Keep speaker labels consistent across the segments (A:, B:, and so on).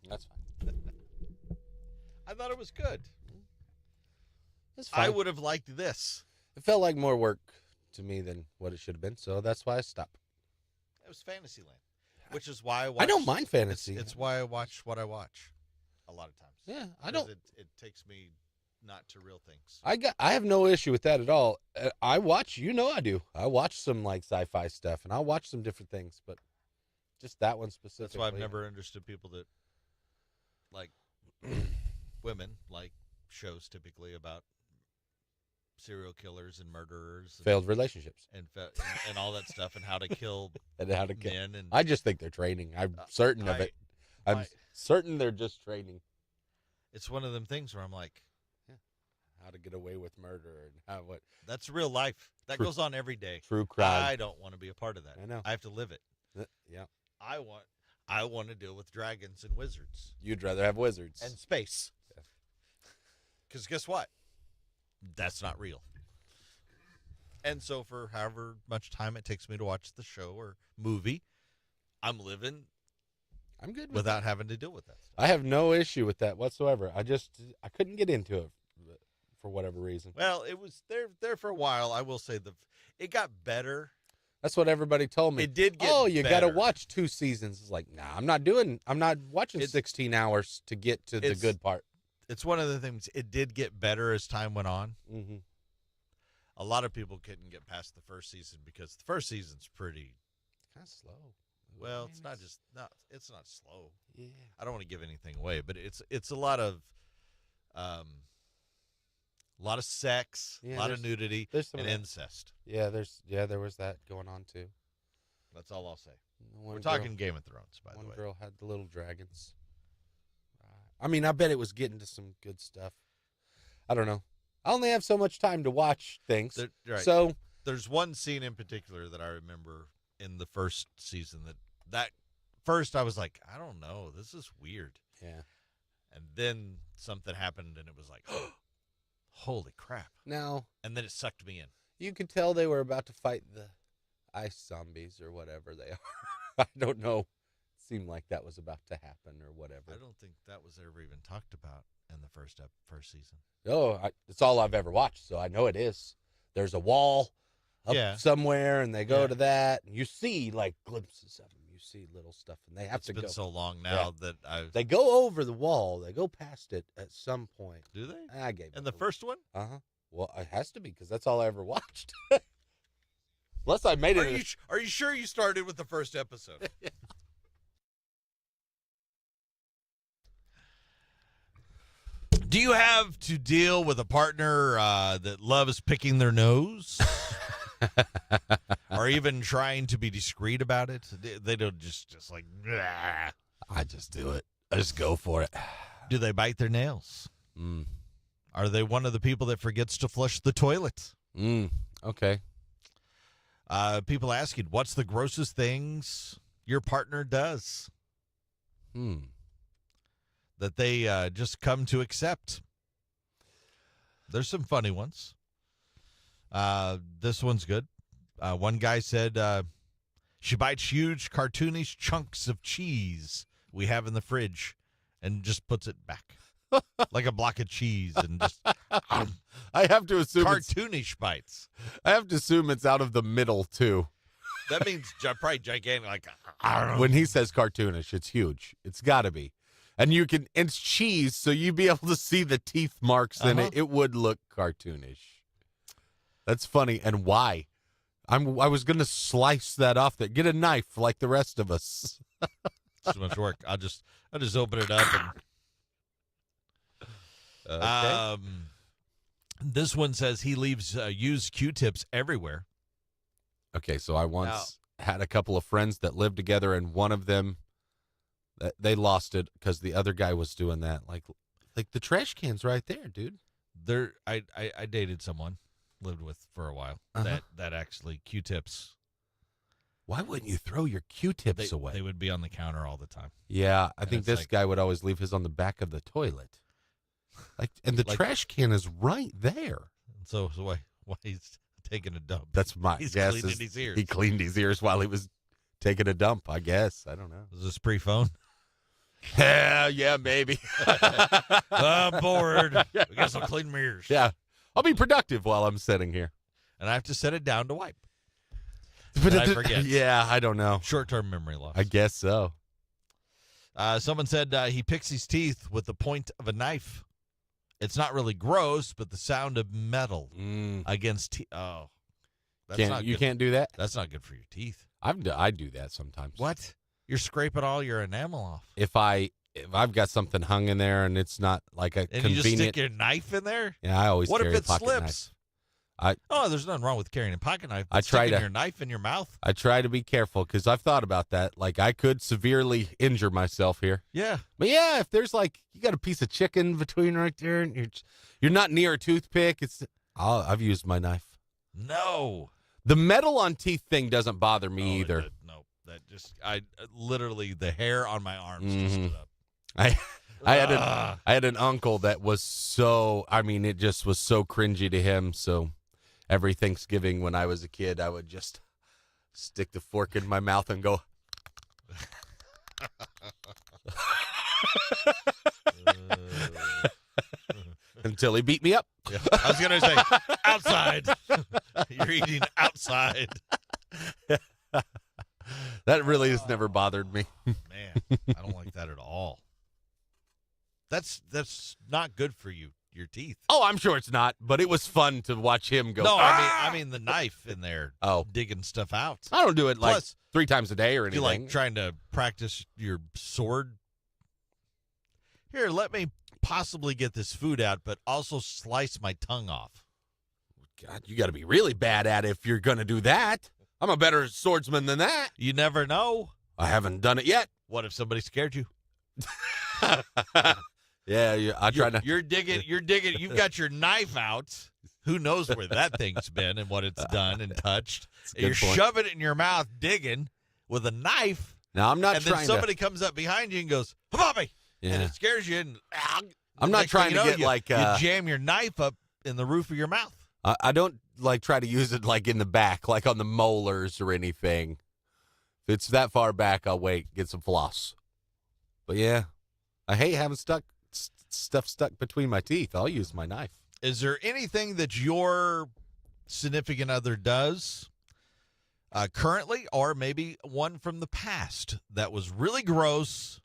A: That's fine.
B: I thought it was good.
A: It's fine.
B: I would have liked this.
A: It felt like more work to me than what it should have been, so that's why I stopped.
B: It was Fantasyland, which is why I watch.
A: I don't mind fantasy.
B: It's why I watch what I watch a lot of times.
A: Yeah, I don't.
B: It takes me not to real things.
A: I have no issue with that at all. I watch, I do. I watch some like sci-fi stuff, and I'll watch some different things, but just that one specifically.
B: That's why I've never understood people that like women like shows typically about serial killers and murderers, and,
A: failed relationships,
B: and all that stuff, and how to kill
A: and how to kill.
B: men. And
A: I just think they're training. I'm certain of it. I'm certain they're just training.
B: It's one of them things where I'm like,
A: how to get away with murder and how what.
B: That's real life. That goes on every day.
A: True crime.
B: I don't want to be a part of that.
A: I know.
B: I have to live it.
A: Yeah.
B: I want to deal with dragons and wizards
A: You'd rather have wizards
B: and space. Because guess what? That's not real. And so for however much time it takes me to watch the show or movie, I'm living.
A: I'm good with
B: without having to deal with that stuff.
A: I have no issue with that whatsoever. I couldn't get into it for whatever reason.
B: Well, it was there for a while. I will say it got better.
A: That's what everybody told me.
B: It did get
A: you got
B: better.
A: to watch 2 seasons. It's like, nah, I'm not watching 16 hours to get to the good part.
B: It's one of the things. It did get better as time went on.
A: Mm-hmm.
B: A lot of people couldn't get past the first season because the first season's pretty
A: kind of slow.
B: Well, it's not slow.
A: Yeah.
B: I don't want to give anything away, but it's a lot of sex, a lot of nudity, and incest.
A: Yeah, there was that going on too.
B: That's all I'll say. We're talking Game of Thrones, by the way.
A: One girl had the little dragons. I mean, I bet it was getting to some good stuff. I don't know. I only have so much time to watch things.
B: Right.
A: So
B: there's one scene in particular that I remember in the first season that first I was like, I don't know, this is weird.
A: Yeah.
B: And then something happened and it was like, holy crap.
A: Now.
B: And then it sucked me in.
A: You could tell they were about to fight the ice zombies or whatever they are. I don't know. Seemed like that was about to happen or whatever.
B: I don't think that was ever even talked about in the first season.
A: Oh, it's all I've ever watched, so I know it is. There's a wall up somewhere, and they go to that, and you see like glimpses of them. You see little stuff, and they have to go.
B: It's been so long now that
A: They go over the wall. They go past it at some point.
B: Do they?
A: I gave.
B: And the first one?
A: Well, it has to be because that's all I ever watched. Unless I made it.
B: Are you sure you started with the first episode?
A: Yeah.
B: Do you have to deal with a partner that loves picking their nose? Or even trying to be discreet about it? They don't just like, "Bleh."
A: I just do it. I just go for it.
B: Do they bite their nails? Are they one of the people that forgets to flush the toilet?
A: Okay.
B: People ask you, what's the grossest things your partner does? That they just come to accept. There's some funny ones. This one's good. One guy said she bites huge cartoonish chunks of cheese we have in the fridge and just puts it back like a block of cheese and just
A: I have to assume
B: cartoonish bites.
A: I have to assume it's out of the middle too.
B: That means probably gigantic. Like
A: when he says cartoonish, it's huge. It's got to be. And it's cheese, so you'd be able to see the teeth marks in it. It would look cartoonish. That's funny. And why? I was going to slice that off there. Get a knife like the rest of us.
B: Too much work. I'll just open it up. And,
A: okay.
B: This one says he leaves used Q-tips everywhere.
A: Okay, so I once had a couple of friends that lived together, and one of them, they lost it because the other guy was doing that. Like the trash can's right there, dude.
B: I dated someone, lived with for a while, that actually Q-tips.
A: Why wouldn't you throw your Q-tips away?
B: They would be on the counter all the time.
A: Yeah, I think this guy would always leave his on the back of the toilet. And the trash can is right there.
B: So why he's taking a dump?
A: That's my guess.
B: He's cleaning his ears.
A: He cleaned his ears while he was taking a dump, I guess. I don't know.
B: Was this pre-phone?
A: Yeah, maybe.
B: I'm bored. I guess I'll clean mirrors.
A: Yeah. I'll be productive while I'm sitting here.
B: And I have to set it down to wipe. But I forget.
A: Yeah, I don't know.
B: Short-term memory loss.
A: I guess so.
B: Someone said he picks his teeth with the point of a knife. It's not really gross, but the sound of metal against teeth. Oh, that's not
A: You
B: good.
A: can't do that?
B: That's not good for your teeth.
A: I do that sometimes.
B: What? You're scraping all your enamel off.
A: If I've got something hung in there and it's not like a
B: And
A: convenient.
B: you just stick your knife in there?
A: Yeah, I always
B: What
A: carry
B: if
A: a
B: it
A: pocket
B: slips?
A: knife.
B: There's nothing wrong with carrying a pocket knife.
A: I
B: But
A: try
B: sticking
A: to-
B: your knife in your mouth?
A: I try to be careful because I've thought about that. Like I could severely injure myself here.
B: Yeah.
A: But yeah, if there's like you got a piece of chicken between right there, and you're not near a toothpick. I've used my knife.
B: No.
A: The metal on teeth thing doesn't bother me either.
B: That just literally the hair on my arms just stood up.
A: I had an uncle that was so. I mean, it just was so cringy to him. So every Thanksgiving when I was a kid, I would just stick the fork in my mouth and go. Until he beat me up.
B: Yeah. I was gonna say outside. You're eating outside.
A: That really has never bothered me.
B: Man, I don't like that at all. That's not good for your teeth.
A: Oh, I'm sure it's not, but it was fun to watch him go.
B: No,
A: "Ah!"
B: I mean the knife in there.
A: Oh.
B: Digging stuff out.
A: I don't do it like
B: Plus,
A: 3 times a day or
B: You
A: anything.
B: like trying to practice your sword? Here, let me possibly get this food out, but also slice my tongue off.
A: God, you got to be really bad at it if you're going to do that. I'm a better swordsman than that.
B: You never know.
A: I haven't done it yet.
B: What if somebody scared you?
A: Yeah, I try not.
B: You're digging. You've got your knife out. Who knows where that thing's been and what it's done and touched?
A: a good
B: You're
A: point.
B: shoving it in your mouth, digging with a knife,
A: Now I'm not
B: and then
A: trying
B: somebody comes up behind you and goes, "Bobby,"
A: to.
B: and
A: Yeah.
B: it scares you. And
A: I'm not
B: next thing
A: trying
B: you
A: to
B: know,
A: get
B: you,
A: like.
B: you jam your knife up in the roof of your mouth.
A: I don't like try to use it like in the back, like on the molars or anything. If it's that far back, I'll wait, get some floss. But yeah, I hate having stuff stuck between my teeth. I'll use my knife.
B: Is there anything that your significant other does currently, or maybe one from the past that was really gross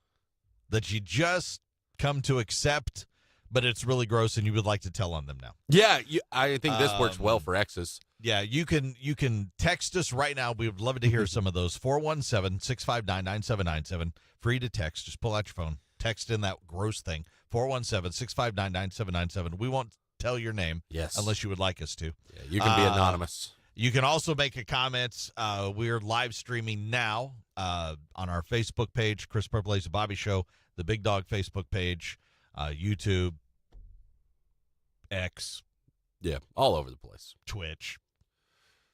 B: that you just come to accept, but it's really gross and you would like to tell on them now?
A: Yeah, I think this works well for exes.
B: Yeah, you can text us right now. We would love to hear some of those. 417-659-9797. Free to text. Just pull out your phone. Text in that gross thing. 417-659-9797. We won't tell your name
A: Yes.
B: unless you would like us to.
A: Yeah, you can be anonymous.
B: You can also make a comment. We're live streaming now on our Facebook page, Chris Purple Ace and Bobby Show, the Big Dog Facebook page, YouTube, X,
A: Yeah, all over the place.
B: Twitch.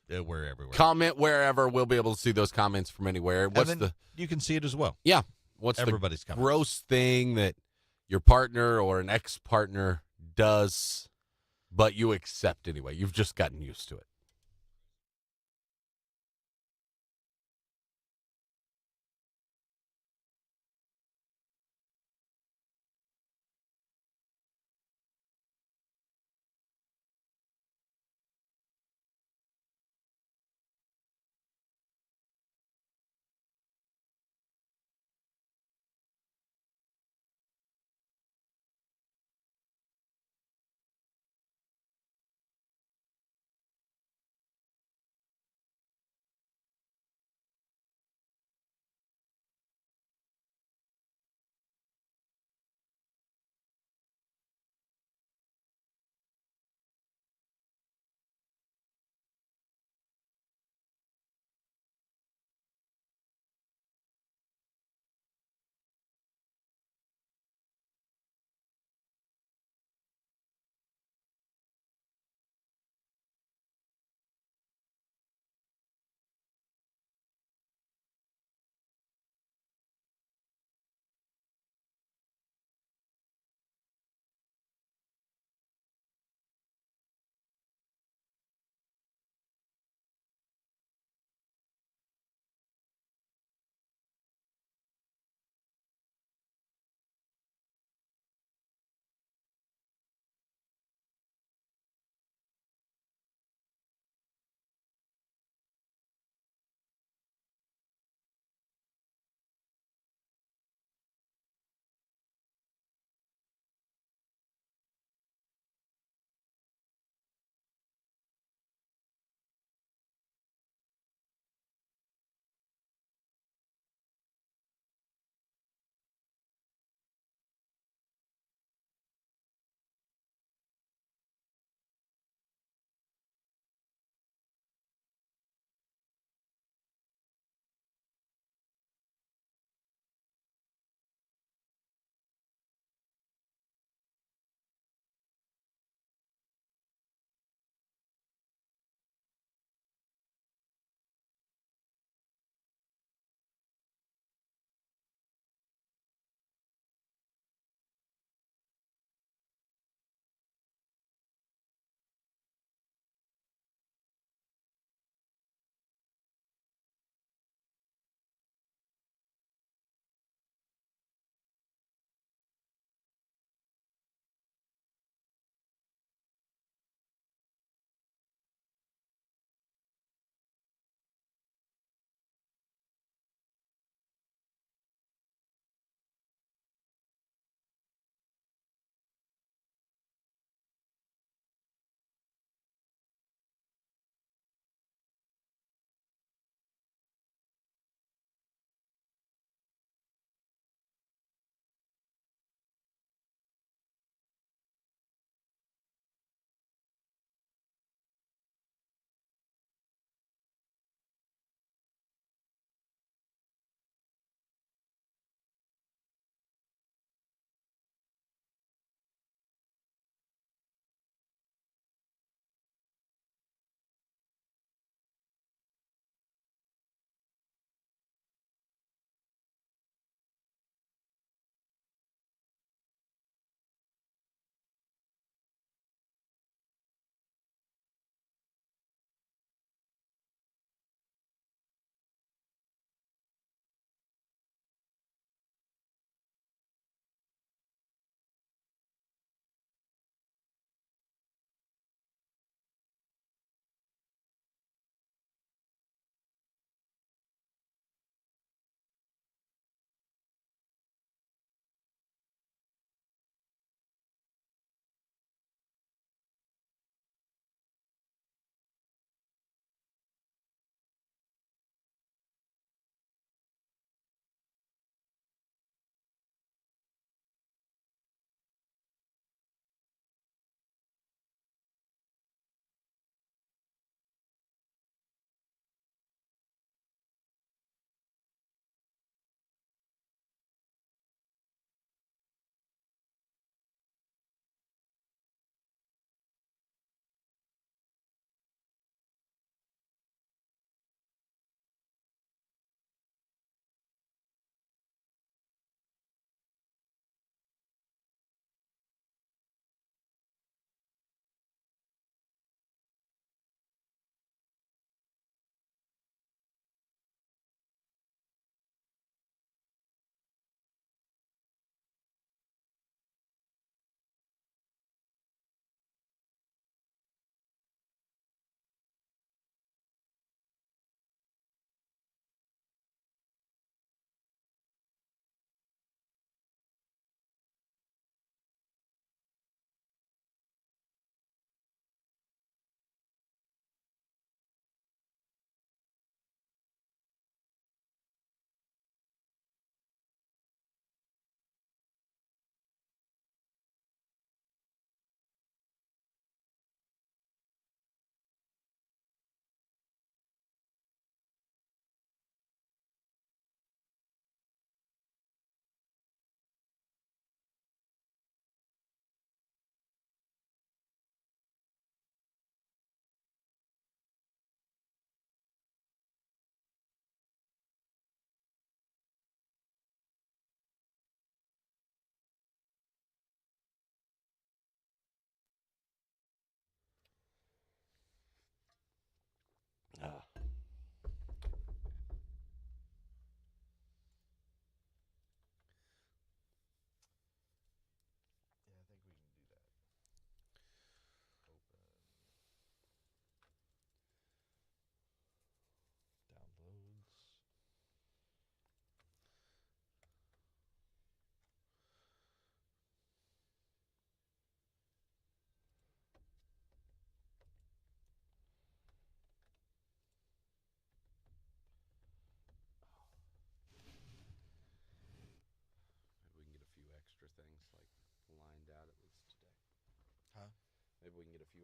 B: We're everywhere.
A: Comment wherever. We'll be able to see those comments from anywhere. What's
B: And then you can see it as well.
A: what's
B: Everybody's
A: the
B: comments.
A: gross thing that your partner or an ex-partner does, but you accept anyway? You've just gotten used to it.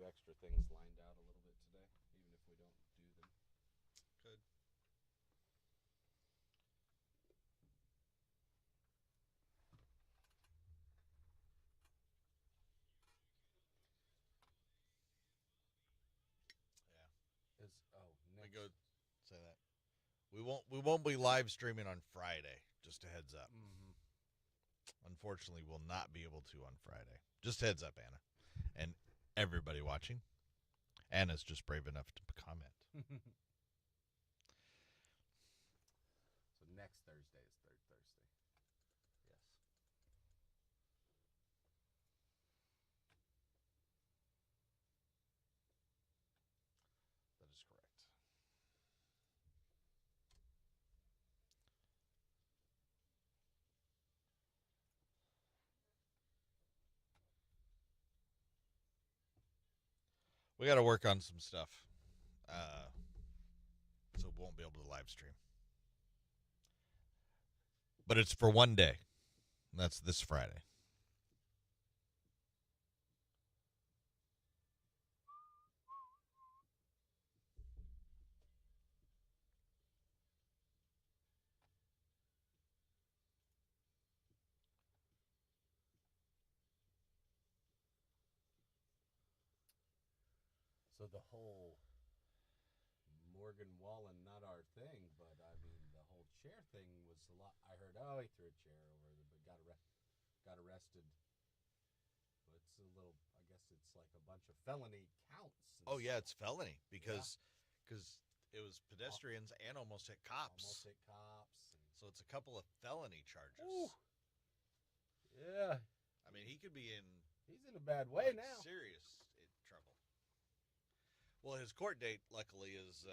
A: few extra things lined out a little bit today, even if we don't do them.
B: Good. Yeah.
A: Next.
B: We go say that. We won't be live streaming on Friday. Just a heads up.
A: Mm-hmm.
B: Unfortunately, we'll not be able to on Friday. Just heads up, Anna, and everybody watching. Anna's just brave enough to comment.
A: So next Thursday is Third Thursday.
B: Yes. That is correct. We got to work on some stuff, so we won't be able to live stream. But it's for one day. And that's this Friday.
A: So the whole Morgan Wallen, not our thing, but I mean the whole chair thing was a lot. I heard, oh, he threw a chair over there, but got arrested. But it's a little. I guess it's like a bunch of felony counts.
B: Oh yeah, it's felony because it was pedestrians and almost hit cops.
A: Almost hit cops.
B: So it's a couple of felony charges.
A: Ooh. Yeah.
B: I mean, he could be in.
A: He's in a bad way now.
B: Serious trouble. Well, his court date, luckily, is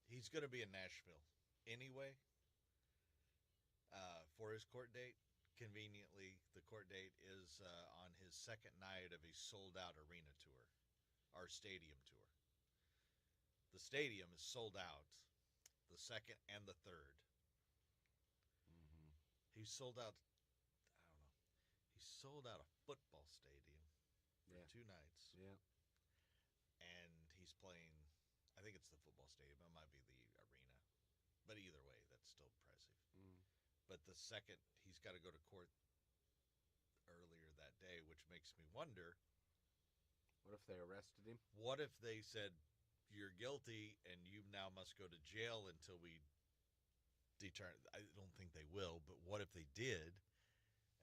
B: he's going to be in Nashville anyway for his court date. Conveniently, the court date is on his second night of a sold-out arena tour, our stadium tour. The stadium is sold out, the second and the third.
A: Mm-hmm.
B: He sold out, I don't know, he sold out a football stadium for 2 nights.
A: Yeah.
B: And he's playing, I think it's the football stadium. It might be the arena. But either way, that's still impressive.
A: Mm.
B: But the second, he's got to go to court earlier that day, which makes me wonder.
A: What if they arrested him?
B: What if they said, you're guilty and you now must go to jail until we determine? I don't think they will, but what if they did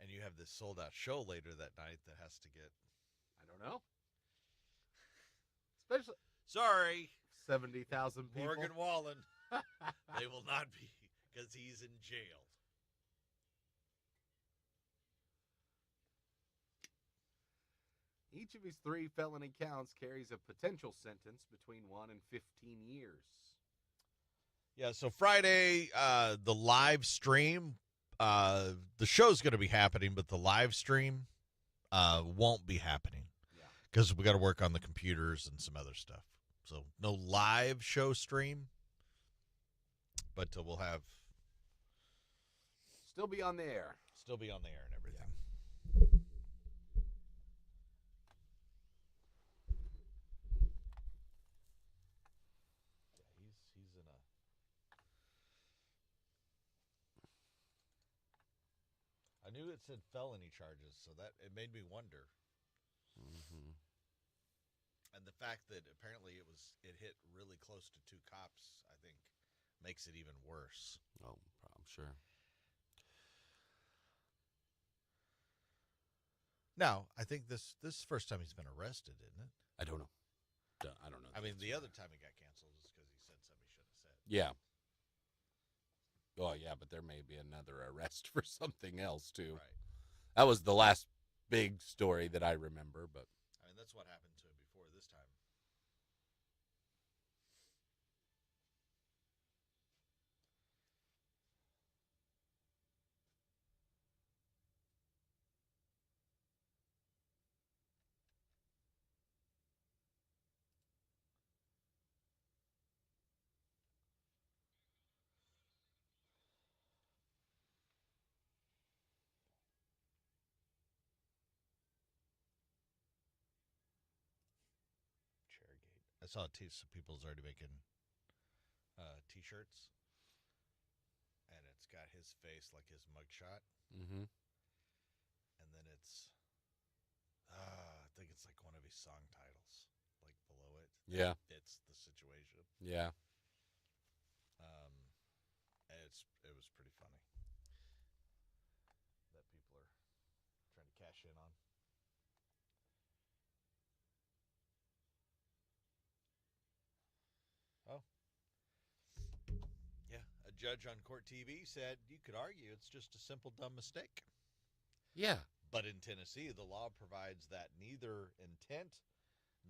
B: and you have this sold out show later that night that has to get.
A: I don't know. Especially.
B: Sorry.
A: 70,000 people.
B: Morgan Wallen. They will not be because he's in jail.
A: Each of his 3 felony counts carries a potential sentence between 1 and 15 years.
B: Yeah, so Friday, the live stream, the show's going to be happening, but the live stream won't be happening because we got to work on the computers and some other stuff. So no live show stream, but we'll have...
A: Still be on the air.
B: Still be on the air and everything.
A: Yeah.
B: He's in a... I knew it said felony charges, so that it made me wonder.
A: Mm-hmm.
B: And the fact that apparently it hit really close to 2 cops, I think, makes it even worse.
A: Oh, I'm sure.
B: Now, I think this is the first time he's been arrested, isn't it?
A: I don't know. I don't know.
B: I mean, the other time he got canceled is because he said something he shouldn't have said.
A: Yeah. Oh, yeah, but there may be another arrest for something else, too.
B: Right.
A: That was the last big story that I remember, but...
B: I mean, that's what happened to him before this time. saw some people's already making T-shirts, and it's got his face like his mugshot,
A: Mm-hmm.
B: and then I think it's like one of his song titles, like below it.
A: Yeah.
B: Fits the situation.
A: Yeah.
B: And it was pretty funny that people are trying to cash in on. Oh. Yeah, a judge on Court TV said you could argue it's just a simple dumb mistake.
A: Yeah.
B: But in Tennessee, the law provides that neither intent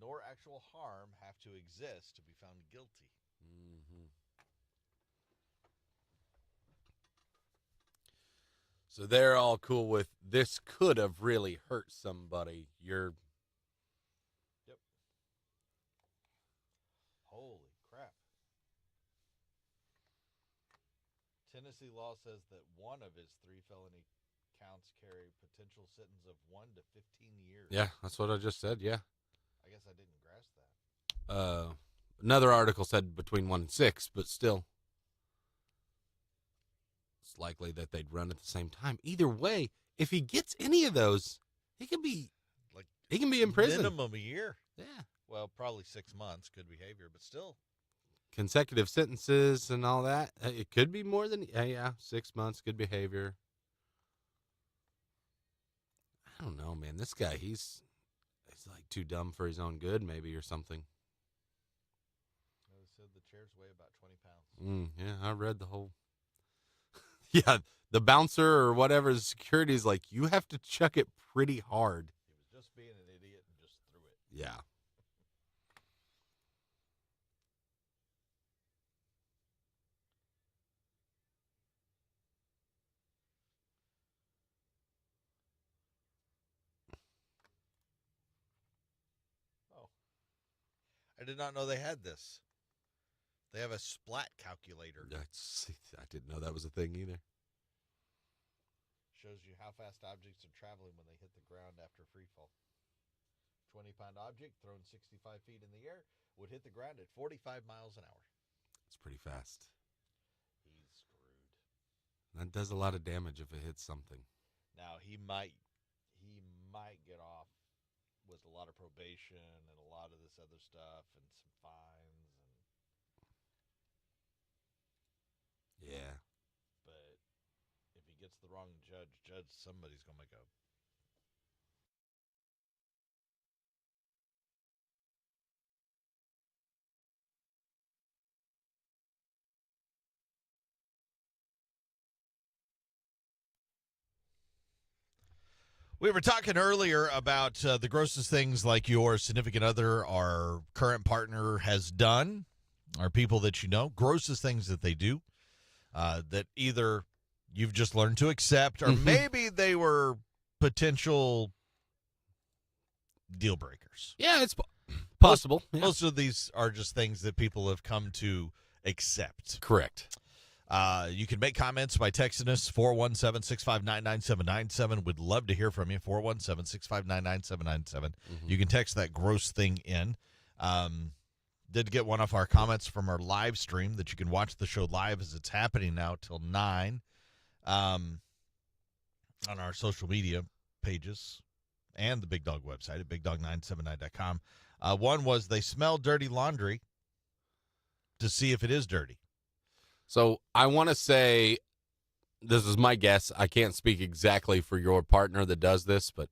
B: nor actual harm have to exist to be found guilty.
A: Mm-hmm. So they're all cool with this could have really hurt somebody.
B: Yep. Holy crap. Tennessee law says that one of his 3 felony counts carry potential sentence of 1 to 15 years.
A: Yeah, that's what I just said. Yeah.
B: I guess I didn't grasp that.
A: Another article said between 1 and 6, but still, it's likely that they'd run at the same time. Either way, if he gets any of those, he can be in prison.
B: Minimum a year.
A: Yeah.
B: Well, probably 6 months, good behavior, but still.
A: Consecutive sentences and all that. It could be more than 6 months, good behavior. I don't know, man. This guy, he's like too dumb for his own good, maybe, or something.
B: They said the chairs weigh about 20 pounds.
A: Yeah, I read the whole. Yeah, the bouncer or whatever, the security is like, you have to chuck it pretty hard.
B: He was just being an idiot and just threw it.
A: Yeah.
B: Oh. I did not know they had this. They have a splat calculator.
A: I didn't know that was a thing either.
B: Shows you how fast objects are traveling when they hit the ground after free fall. 20-pound object thrown 65 feet in the air would hit the ground at 45 miles an hour.
A: It's pretty fast.
B: He's screwed.
A: That does a lot of damage if it hits something.
B: Now he might get off with a lot of probation and a lot of this other stuff and some fines and
A: yeah.
B: But if he gets the wrong judge, somebody's gonna make a. We were talking earlier about the grossest things like your significant other or current partner has done, or people that you know, grossest things that they do that either you've just learned to accept or maybe they were potential deal breakers.
A: Yeah, it's possible.
B: Most of these are just things that people have come to accept.
A: Correct.
B: You can make comments by texting us, 417-659-9797. Would love to hear from you, 417-659-9797. You can text that gross thing in. Did get one of our comments from our live stream that you can watch the show live as it's happening now till 9 on our social media pages and the Big Dog website at BigDog979.com. One was they smell dirty laundry to see if it is dirty.
A: So I want to say, this is my guess. I can't speak exactly for your partner that does this, but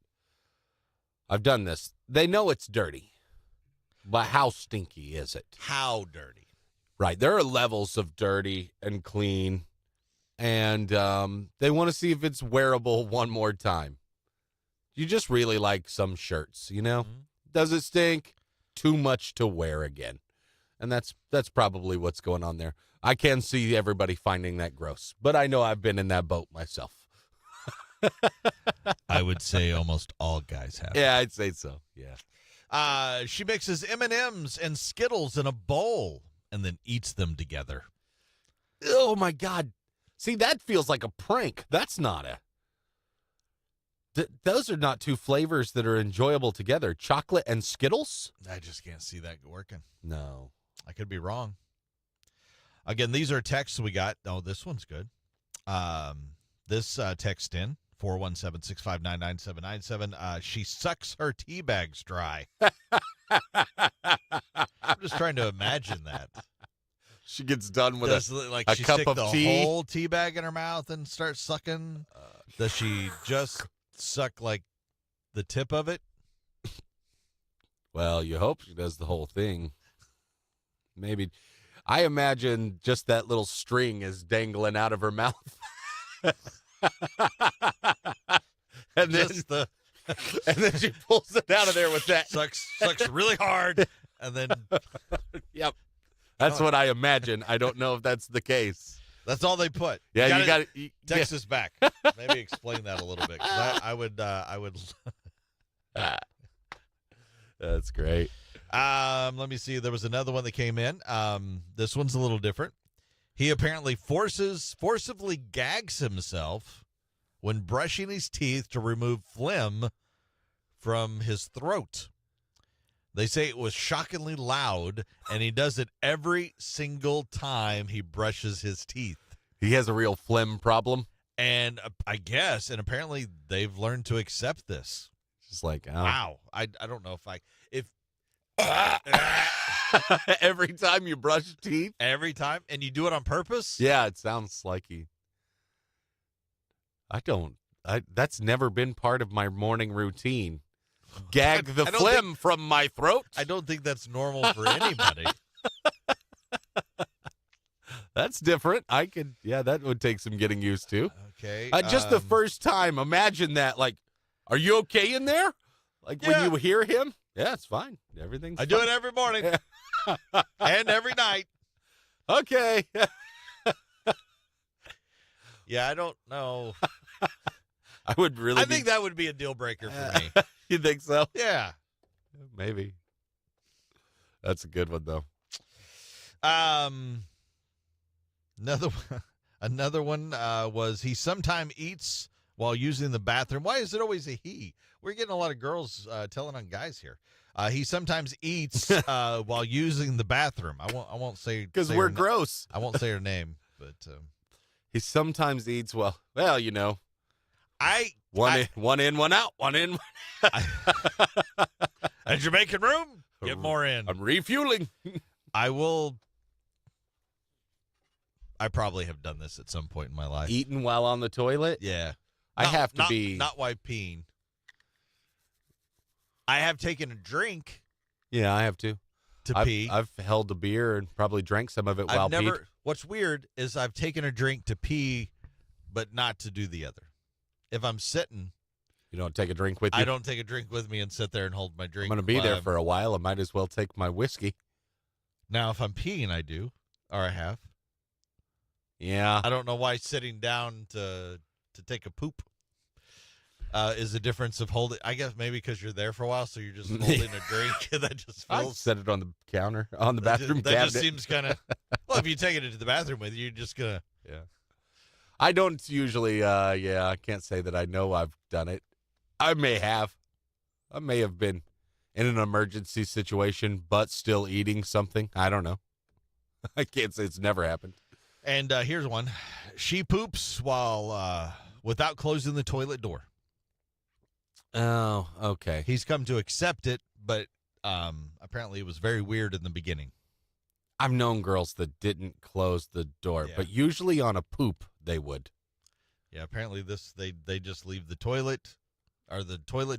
A: I've done this. They know it's dirty, but how stinky is it?
B: How dirty?
A: Right. There are levels of dirty and clean, and they want to see if it's wearable one more time. You just really like some shirts, you know? Does it stink? Too much to wear again. And that's probably what's going on there. I can see everybody finding that gross, but I know I've been in that boat myself.
B: I would say almost all guys have.
A: Yeah, I'd say so. Yeah.
B: She mixes M&Ms and Skittles in a bowl and then eats them together.
A: Oh, my God. See, that feels like a prank. That's not a... those are not two flavors that are enjoyable together. Chocolate and Skittles?
B: I just can't see that working.
A: No.
B: I could be wrong. Again, these are texts we got. Oh, this one's good. This text in, 417-659-9797. She sucks her tea bags dry. I'm just trying to imagine that.
A: She gets done with
B: Does,
A: a
B: she
A: cup
B: stick
A: of
B: the
A: tea?
B: whole tea bag in her mouth and start sucking? Does she just suck like the tip of it?
A: Well, you hope she does the whole thing. Maybe. I imagine just that little string is dangling out of her mouth. and then
B: Just the
A: and then she pulls it out of there with that.
B: sucks really hard, and then
A: Yep. That's what I imagine. I don't know if that's the case.
B: that's all they put.
A: Yeah, you got to
B: text us back. Maybe explain that a little bit. 'Cause I would.
A: That's great.
B: Let me see. There was another one that came in. This one's a little different. He apparently forcibly gags himself when brushing his teeth to remove phlegm from his throat. They say it was shockingly loud, and he does it every single time he brushes his teeth.
A: He has a real phlegm problem.
B: And I guess, and apparently they've learned to accept this.
A: Just like, oh.
B: Wow. I don't know if
A: Every time you brush teeth?
B: every time, and you do it on purpose?
A: Yeah, it sounds like he. That's never been part of my morning routine. Gag the
B: I don't
A: phlegm from my throat?
B: I don't think that's normal for anybody.
A: That's different. That would take some getting used to.
B: Okay.
A: Just the first time, imagine that. Like, are you okay in there? Like
B: Yeah.
A: when you hear him? Yeah, it's fine. Everything's
B: I do
A: fine.
B: it every morning and every night.
A: Okay.
B: Yeah, I don't know.
A: I would really
B: I think that would be a deal breaker for me.
A: You think so?
B: Yeah.
A: Maybe. That's a good one, though.
B: Another one was he sometimes eats while using the bathroom. Why is it always a he? We're getting a lot of girls telling on guys here. He sometimes eats while using the bathroom. I won't say
A: Because
B: say
A: we're
B: her
A: gross.
B: I won't say her name, but
A: He sometimes eats, well, you know, one in, one out, one in.
B: As you're making room, get more in.
A: I'm refueling.
B: I probably have done this at some point in my life.
A: Eating while on the toilet?
B: Yeah.
A: I have to be.
B: Not while peeing. I have taken a drink
A: Yeah, I have to.
B: pee.
A: I've held a beer and probably drank some of it while peed.
B: What's weird is I've taken a drink to pee, but not to do the other. If I'm sitting,
A: You don't take a drink with you?
B: I don't take a drink with me and sit there and hold my drink.
A: I'm going to be
B: while
A: there
B: I'm-
A: for a while. I might as well take my whiskey.
B: Now, if I'm peeing, I do, or I have.
A: Yeah.
B: I don't know why sitting down to take a poop is the difference of holding. I guess maybe because you're there for a while, so you're just holding a drink, and that just
A: I
B: feels.
A: set it on the counter, on the bathroom
B: That
A: cabinet.
B: just seems kind of. Well, if you take it into the bathroom with you, you're just gonna.
A: Yeah. I don't usually, I can't say that I know I've done it. I may have. I may have been in an emergency situation, but still eating something. I don't know. I can't say it's never happened.
B: And here's one: she poops while without closing the toilet door.
A: Oh, okay.
B: He's come to accept it, but apparently it was very weird in the beginning.
A: I've known girls that didn't close the door,
B: Yeah.
A: but usually on a poop they would.
B: Yeah, apparently they just leave the toilet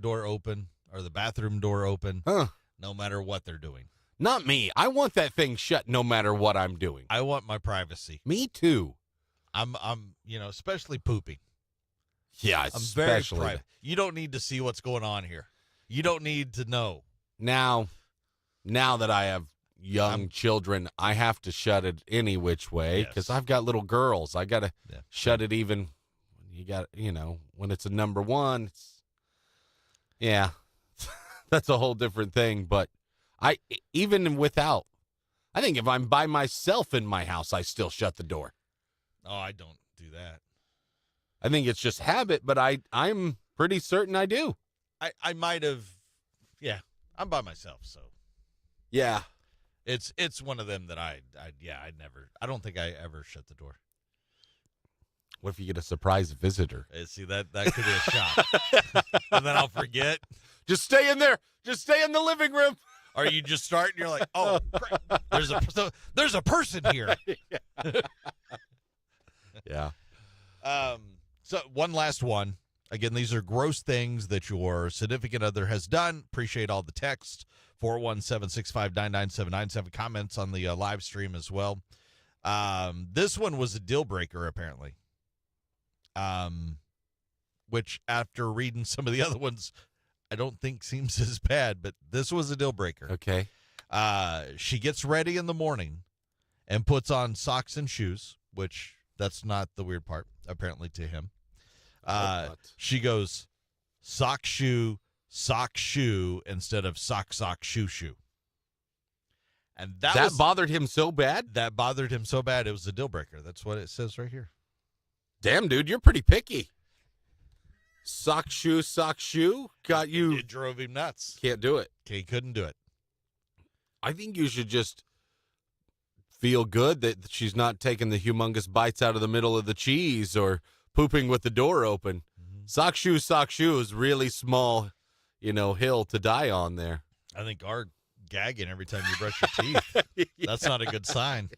B: door open or the bathroom door open,
A: Huh.
B: no matter what they're doing.
A: Not me. I want that thing shut no matter what I'm doing.
B: I want my privacy.
A: Me too.
B: I'm especially pooping.
A: Yeah,
B: I'm very
A: especially
B: private. You don't need to see what's going on here. You don't need to know.
A: now that I have young children, I have to shut it any which way because
B: Yes.
A: I've got little girls. I got to
B: Yeah.
A: shut it even. You got, when it's a number one. Yeah, that's a whole different thing. But even without, I think if I'm by myself in my house, I still shut the door.
B: Oh, I don't do that.
A: I think it's just habit, but I'm pretty certain I do.
B: I might have. Yeah, I'm by myself, so
A: Yeah.
B: it's one of them that I never. I don't think I ever shut the door.
A: What if you get a surprise visitor?
B: See that could be a shot, and then I'll forget.
A: Just stay in there. Just stay in the living room.
B: Or you just start and you're like, oh, crap. There's a person here.
A: Yeah.
B: So one last one. Again, these are gross things that your significant other has done. Appreciate all the text. 417-659-9797. Comments on the live stream as well. This one was a deal breaker, apparently. Which, after reading some of the other ones, I don't think seems as bad, but this was a deal breaker.
A: Okay.
B: She gets ready in the morning and puts on socks and shoes, which that's not the weird part, apparently, to him. She goes sock, shoe, instead of sock, shoe, shoe. And that
A: bothered him so bad?
B: That bothered him so bad, it was a deal breaker. That's what it says right here.
A: Damn, dude, you're pretty picky. Sock, shoe. Got you.
B: It drove him nuts.
A: Can't do it.
B: He couldn't do it.
A: I think you should just feel good that she's not taking the humongous bites out of the middle of the cheese or pooping with the door open.
B: Mm-hmm.
A: Sock, shoe is really small, hill to die on there.
B: I think our gagging every time you brush your teeth, that's not a good sign.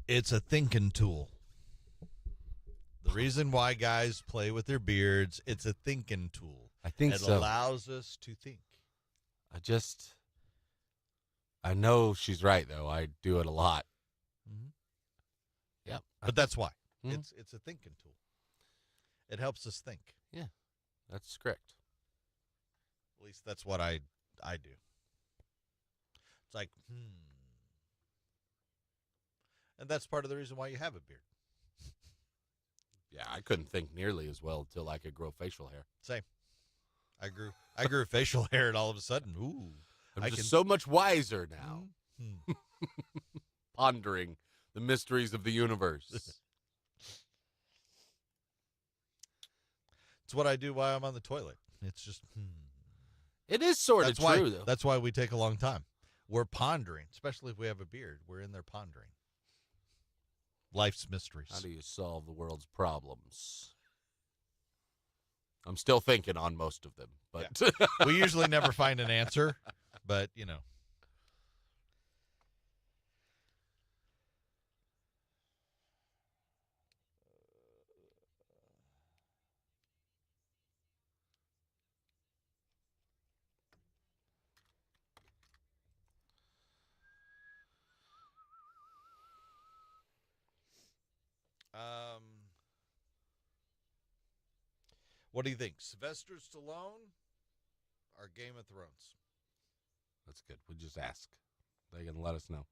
B: It's a thinking tool. The reason why guys play with their beards, it's a thinking tool.
A: I think
B: it
A: so.
B: It allows us to think.
A: I know she's right, though. I do it a lot.
B: Mm-hmm.
A: Yeah.
B: But that's why.
A: Mm-hmm.
B: It's a thinking tool. It helps us think.
A: Yeah, that's correct.
B: At least that's what I do. It's like, And that's part of the reason why you have a beard.
A: Yeah, I couldn't think nearly as well until I could grow facial hair.
B: Same. I grew facial hair, and all of a sudden, ooh.
A: I'm just so much wiser now.
B: Mm-hmm.
A: Pondering the mysteries of the universe.
B: It's what I do while I'm on the toilet. It's just,
A: It is sort of true, though.
B: That's why we take a long time. We're pondering, especially if we have a beard. We're in there pondering life's mysteries.
A: How do you solve the world's problems? I'm still thinking on most of them, but
B: We usually never find an answer, but what do you think? Sylvester Stallone or Game of Thrones?
A: that's good. We'll just ask. They can let us know.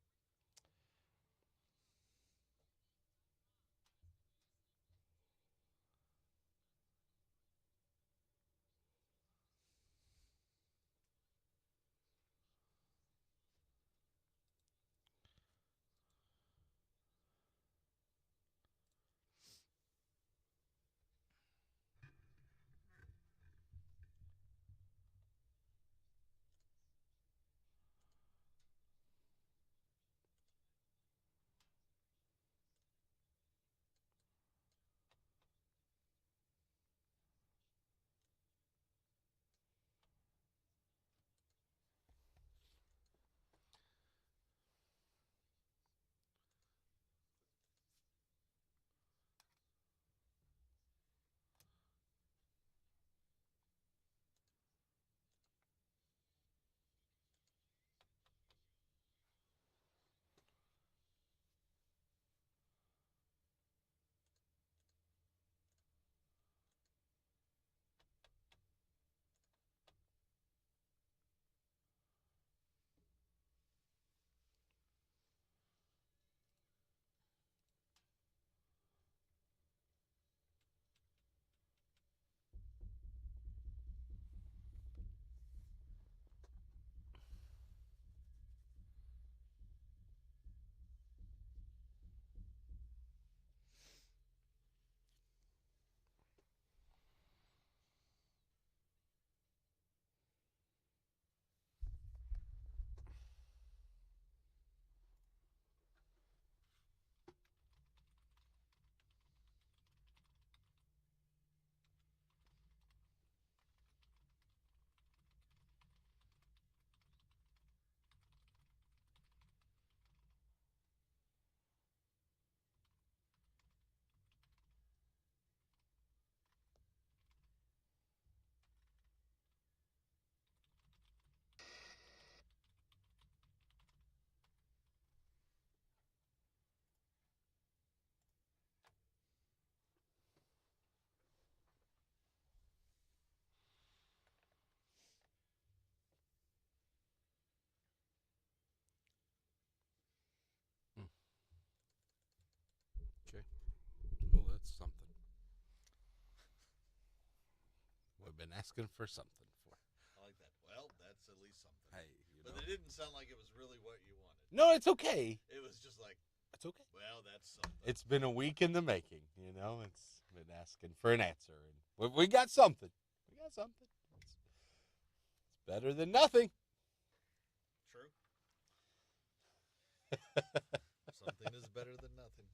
A: Okay. Well, that's something. We've been asking for something for.
B: I like that. Well, that's at least something.
A: Hey,
B: But it didn't sound like it was really what you wanted.
A: No, it's okay.
B: It was just like,
A: It's okay.
B: well, that's something.
A: It's been a week in the making, It's been asking for an answer, and we got something. We got something. It's better than nothing.
B: True. Something is better than nothing.